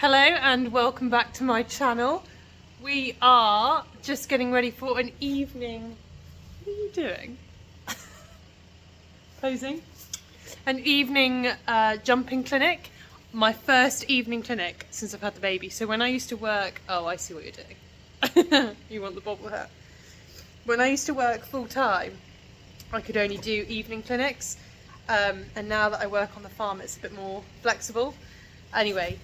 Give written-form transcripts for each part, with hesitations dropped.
Hello and welcome back to my channel. We are just getting ready for an evening. What are you doing? Posing? An evening jumping clinic. My first evening clinic since I've had the baby. So when I used to work, oh, I see what you're doing. You want the bobble hat. When I used to work full time, I could only do evening clinics. And now that I work on the farm, it's a bit more flexible. Anyway,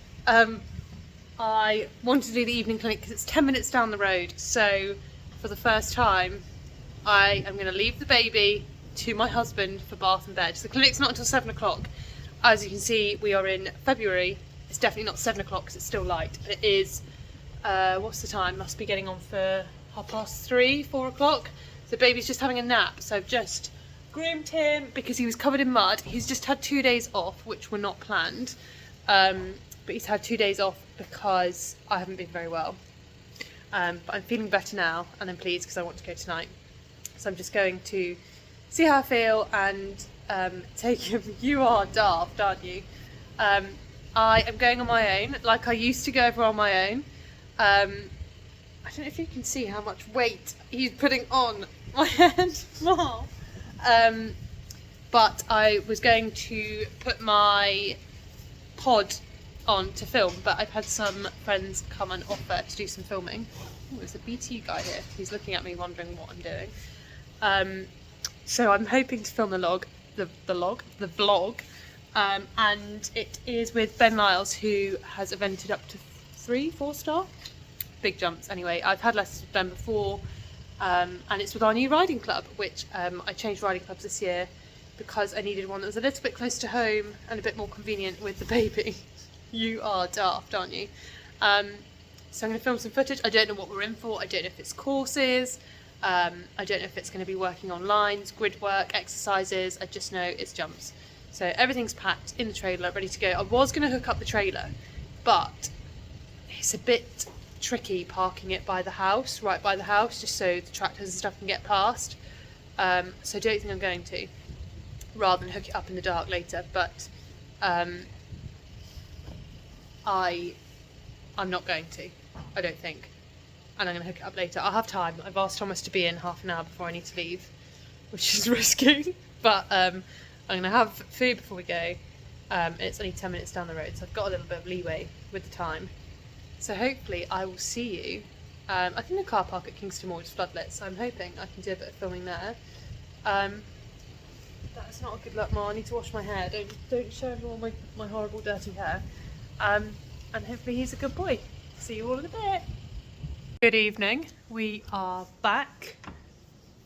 I wanted to do the evening clinic because it's 10 minutes down the road. So for the first time, I am going to leave the baby to my husband for bath and bed. So the clinic's not until 7 o'clock. As you can see, we are in February. It's definitely not 7 o'clock because it's still light. It is, what's the time? Must be getting on for 3:30, 4 o'clock. So the baby's just having a nap. So I've just groomed him because he was covered in mud. He's just had 2 days off, which were not planned. But he's had 2 days off because I haven't been very well. But I'm feeling better now and I'm pleased because I want to go tonight. So I'm just going to see how I feel and take him. You are daft, aren't you? I am going on my own, like I used to go over on my own. I don't know if you can see how much weight he's putting on my head. But I was going to put my pod on to film, but I've had some friends come and offer to do some filming. Oh, there's a BT guy here. He's looking at me wondering what I'm doing. So I'm hoping to film the vlog, and it is with Ben Lyles, who has evented up to 3-4 star big jumps. Anyway, I've had lessons with Ben before, and it's with our new riding club, which I changed riding clubs this year because I needed one that was a little bit close to home and a bit more convenient with the baby. You are daft, aren't you? So I'm going to film some footage. I don't know what we're in for. I don't know if it's courses. I don't know if it's going to be working on lines, grid work, exercises. I just know it's jumps. So everything's packed in the trailer, ready to go. I was going to hook up the trailer, but it's a bit tricky parking it by the house, right by the house, just so the tractors and stuff can get past. So I don't think I'm going to, rather than hook it up in the dark later. But I'm not going to, I don't think, and I'm going to hook it up later. I'll have time. I've asked Thomas to be in half an hour before I need to leave, which is risky, but I'm going to have food before we go. It's only 10 minutes down the road, so I've got a little bit of leeway with the time. So hopefully I will see you. I think the car park at Kingston Moor is floodlit, so I'm hoping I can do a bit of filming there. That's not a good look, Ma. I need to wash my hair. Don't show everyone my horrible dirty hair. And hopefully he's a good boy. See you all in a bit. Good evening. We are back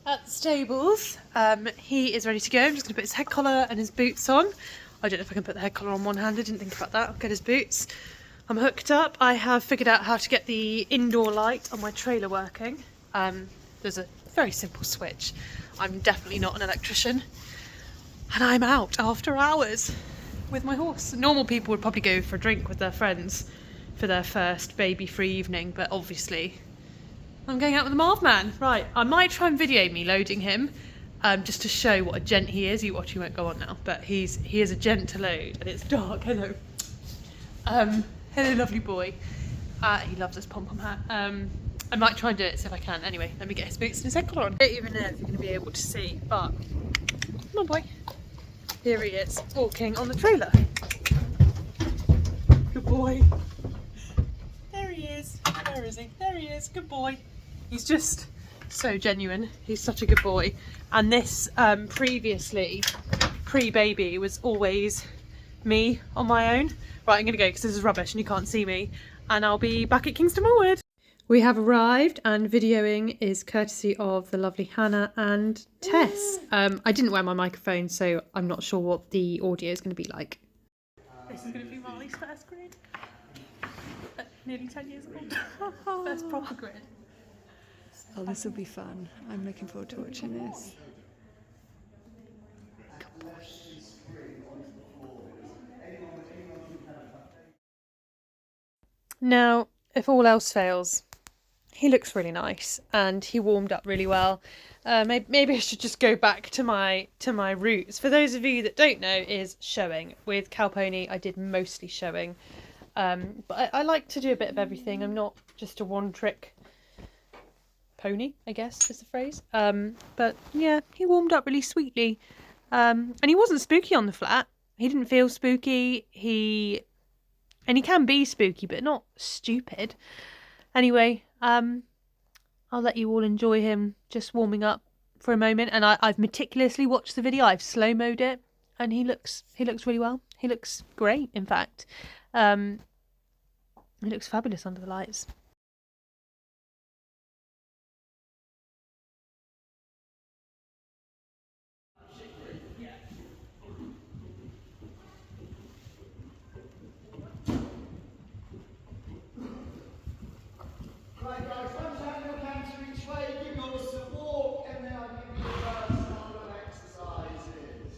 at the stables. He is ready to go. I'm just going to put his head collar and his boots on. I don't know if I can put the head collar on one hand. I didn't think about that. I'll get his boots. I'm hooked up. I have figured out how to get the indoor light on my trailer working. There's a very simple switch. I'm definitely not an electrician. And I'm out after hours with my horse. Normal people would probably go for a drink with their friends for their first baby-free evening, but obviously I'm going out with the Marv man. Right, I might try and video me loading him, just to show what a gent he is. You watch, he won't go on now, but he is a gent to load, and it's dark. Hello. Hello, lovely boy. He loves this pom-pom hat. I might try and do it, see if I can. Anyway, let me get his boots and his head collar on. I don't even know if you're going to be able to see, but come on, boy. Here he is, walking on the trailer. Good boy. There he is. Where is he? There he is. Good boy. He's just so genuine. He's such a good boy. And this previously, pre-baby, was always me on my own. Right, I'm going to go because this is rubbish and you can't see me. And I'll be back at Kingston Moor. We have arrived, and videoing is courtesy of the lovely Hannah and Tess. I didn't wear my microphone, so I'm not sure what the audio is going to be like. This is going to be Marley's first grid. Nearly 10 years old. First proper grid. Oh, this will be fun. I'm looking forward to watching this. Good boy. Now, if all else fails, he looks really nice and he warmed up really well. Maybe I should just go back to my roots. For those of you that don't know, is showing. With Cow Pony, I did mostly showing. But I like to do a bit of everything. I'm not just a one-trick pony, I guess is the phrase. But yeah, he warmed up really sweetly. And he wasn't spooky on the flat. He didn't feel spooky. He can be spooky, but not stupid. Anyway, I'll let you all enjoy him just warming up for a moment. And I've meticulously watched the video. I've slow-moed it, and he looks really well. He looks great, in fact. He looks fabulous under the lights. Right guys, once you have your hands to each way, give yours a walk, and then I'll give you the first number of exercises.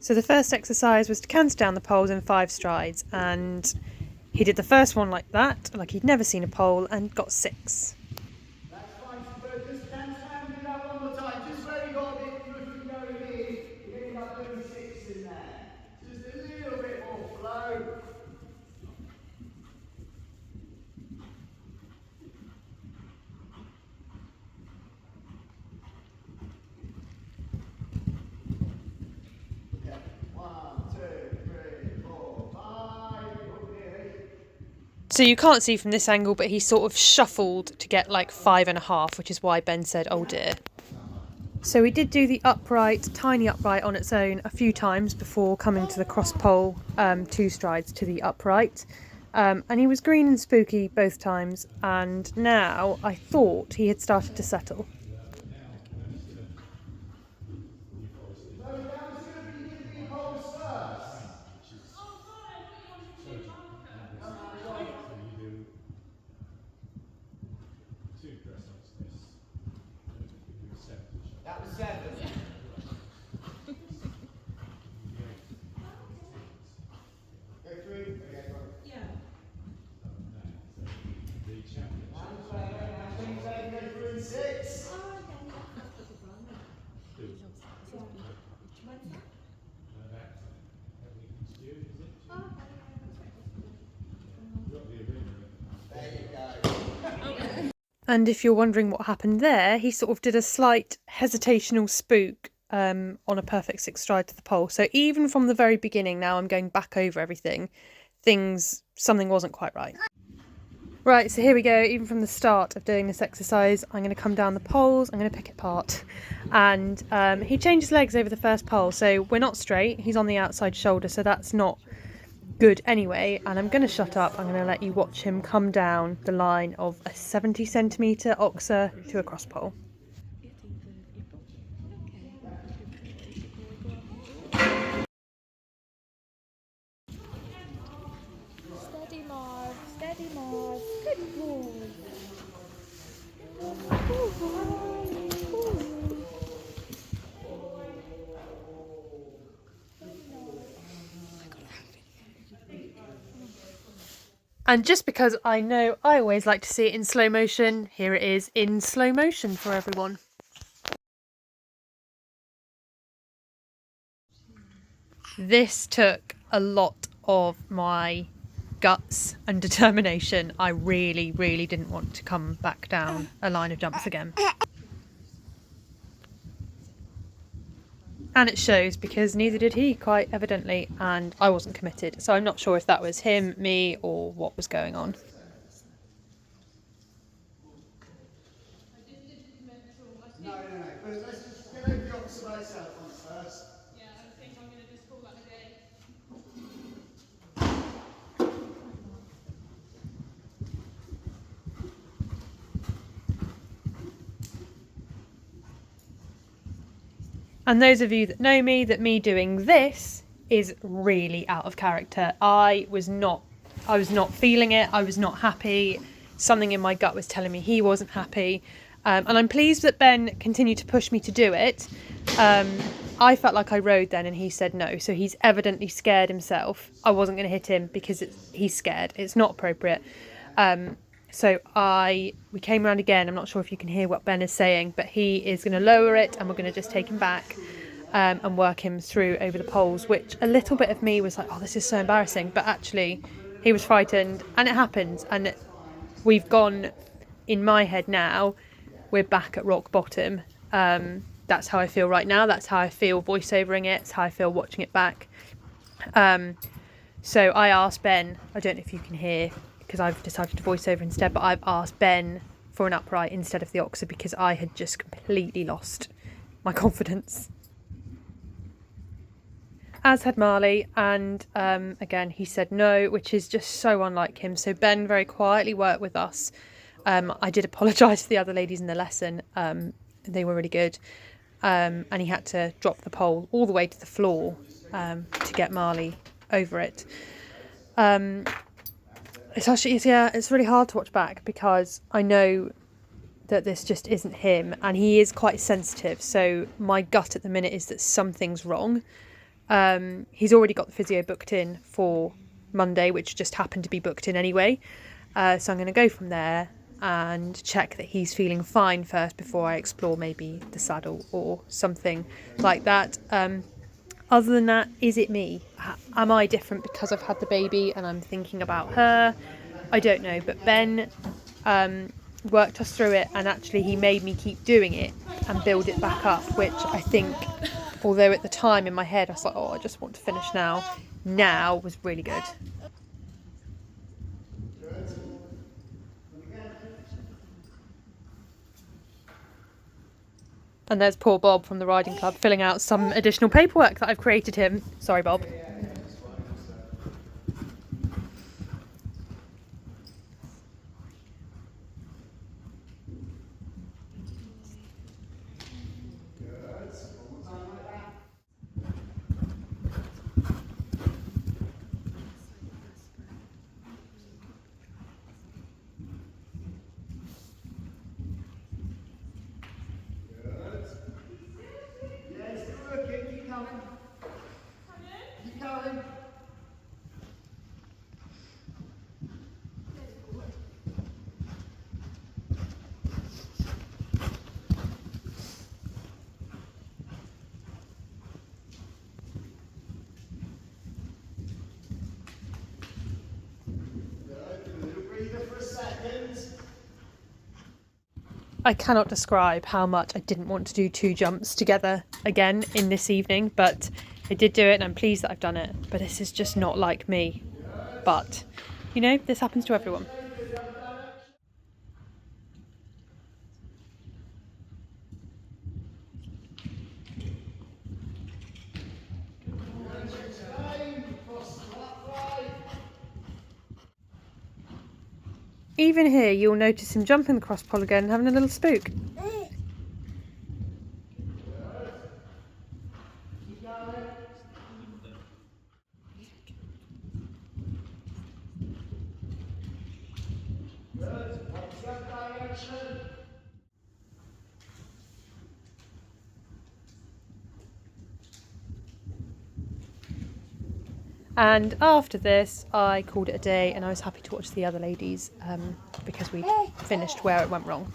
So the first exercise was to canter down the poles in 5 strides, and he did the first one like that, like he'd never seen a pole, and got 6. That's fine, but just dance around and do that one more time. Just where you got a bit roofing going in, you're getting like 36 in there. Just a little bit more flow. Yeah. 1, 2, 3, 4, 5. Oh, nearly. So you can't see from this angle, but he sort of shuffled to get like 5.5, which is why Ben said, oh dear. So we did do the upright, tiny upright on its own a few times before coming to the cross pole, 2 strides to the upright. And he was green and spooky both times, and now I thought he had started to settle. No, that was going to be the poles first. That was 7. Go through. Okay, go. Go through in 6. There you go. And if you're wondering what happened there, he sort of did a slight hesitational spook on a perfect 6 stride to the pole. So even from the very beginning, now I'm going back over everything, something wasn't quite right. Right, so here we go. Even from the start of doing this exercise, I'm going to come down the poles, I'm going to pick it apart. And he changed his legs over the first pole, so we're not straight. He's on the outside shoulder, so that's not good anyway. And I'm going to shut up. I'm going to let you watch him come down the line of a 70 centimetre oxer to a cross pole. Steady, Marv. Steady, Marv. Good boy. Good boy. And just because I know I always like to see it in slow motion, here it is in slow motion for everyone. This took a lot of my guts and determination. I really, really didn't want to come back down a line of jumps again. And it shows, because neither did he, quite evidently, and I wasn't committed. So I'm not sure if that was him, me, or what was going on. No. But let's just get over the opposite by itself on first. Yeah, I think I'm going to just call that a day. And those of you that know me, that me doing this is really out of character. I was not feeling it. I was not happy. Something in my gut was telling me he wasn't happy. And I'm pleased that Ben continued to push me to do it. I felt like I rode then and he said no. So he's evidently scared himself. I wasn't going to hit him because he's scared. It's not appropriate. So we came around again. I'm not sure if you can hear what Ben is saying, but he is going to lower it and we're going to just take him back and work him through over the poles, which a little bit of me was like, oh, this is so embarrassing. But actually he was frightened and it happened. And we've gone, in my head now, we're back at rock bottom. That's how I feel right now. That's how I feel voiceovering it. It's how I feel watching it back. So I asked Ben, I don't know if you can hear, because I've decided to voice over instead, but I've asked Ben for an upright instead of the oxer because I had just completely lost my confidence. As had Marley, and again he said no, which is just so unlike him. So Ben very quietly worked with us. I did apologise to the other ladies in the lesson. They were really good. And he had to drop the pole all the way to the floor to get Marley over it. It's really hard to watch back because I know that this just isn't him, and he is quite sensitive. So my gut at the minute is that something's wrong. He's already got the physio booked in for Monday, which just happened to be booked in anyway. So I'm going to go from there and check that he's feeling fine first before I explore maybe the saddle or something like that. Other than that, is it me? Am I different because I've had the baby and I'm thinking about her? I don't know, but Ben worked us through it, and actually he made me keep doing it and build it back up, which I think, although at the time in my head I was like, oh, I just want to finish now was really good. And there's poor Bob from the riding club filling out some additional paperwork that I've created him. Sorry, Bob. I cannot describe how much I didn't want to do 2 jumps together again in this evening, but I did do it and I'm pleased that I've done it. But this is just not like me. But, you know, this happens to everyone. Even here, you'll notice him jumping the cross pole again and having a little spook. And after this, I called it a day and I was happy to watch the other ladies because we finished where it went wrong.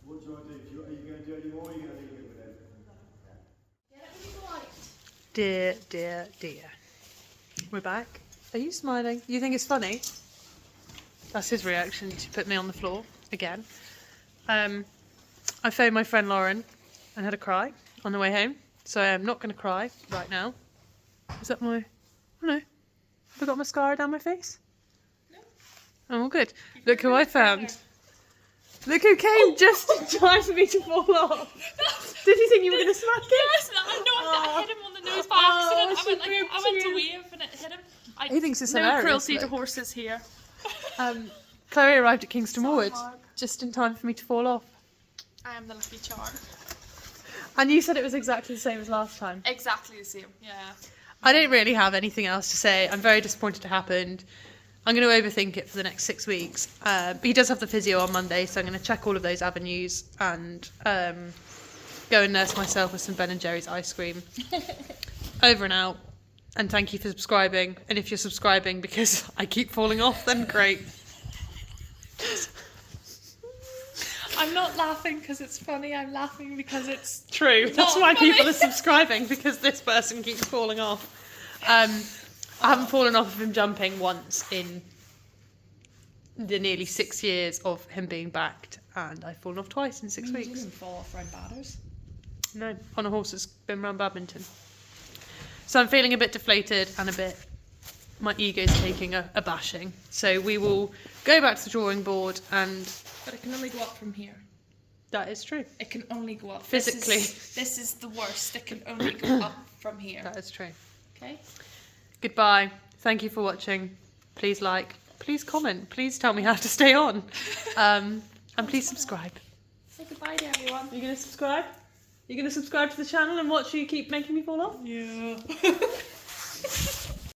What do you want to do? Are you going to do any more, or are you going to leave it with them? Dear, dear, dear. We're back. Are you smiling? You think it's funny? That's his reaction to put me on the floor again. I phoned my friend Lauren and had a cry on the way home. So I'm not going to cry right now. Is that my... Oh no. Have I got mascara down my face? No. Oh, all good. Look who I found. Look who came just in time for me to fall off. Did you think you were going to smack him? Yes, I hit him on the nose by accident. I went to wave and it hit him. He thinks it's no hilarious. cruelty Look. to horses here. Chloe arrived at Kingston Wood just in time for me to fall off. I am the lucky charm. And you said it was exactly the same as last time. Exactly the same, yeah. I don't really have anything else to say. I'm very disappointed it happened. I'm going to overthink it for the next 6 weeks. But he does have the physio on Monday, so I'm going to check all of those avenues and go and nurse myself with some Ben and Jerry's ice cream. Over and out. And thank you for subscribing. And if you're subscribing because I keep falling off, then great. I'm not laughing because it's funny. I'm laughing because it's True. That's why people are subscribing, because this person keeps falling off. I haven't fallen off of him jumping once in the nearly 6 years of him being backed, and I've fallen off twice in 6 You weeks. didn't fall off round batters. No, on a horse that's been round badminton. So I'm feeling a bit deflated and my ego's taking a bashing. So we will go back to the drawing board, and But it can only go up from here. that is true. It can only go up. Physically. This is the worst. It can only go up from here. That is true. Okay? Goodbye. Thank you for watching. Please like, please comment, please tell me how to stay on. And please subscribe. Say goodbye to everyone. Are you going to subscribe? You're going to subscribe to the channel and watch you keep making me fall off? Yeah.